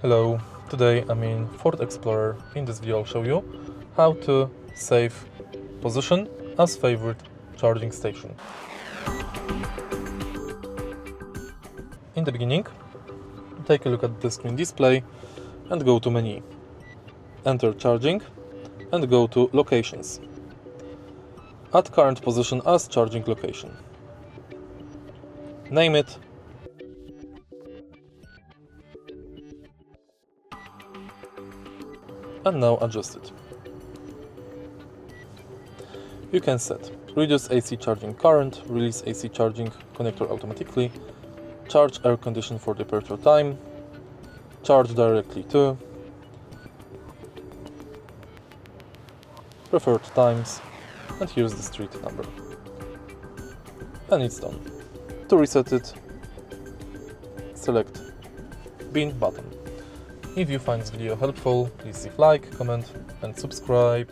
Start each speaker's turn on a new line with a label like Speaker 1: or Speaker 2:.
Speaker 1: Hello, today I'm in Ford Explorer. In this video I'll show you how to save position as favorite charging station. In the beginning, take a look at the screen display and go to menu. Enter charging and go to locations. Add current position as charging location. Name it. And now adjust it. You can set reduce AC charging current, release AC charging connector automatically, charge air condition for departure time, charge directly to, preferred times, and here's the street number. And it's done. To reset it, select bin button. If you find this video helpful, please leave like, comment and subscribe.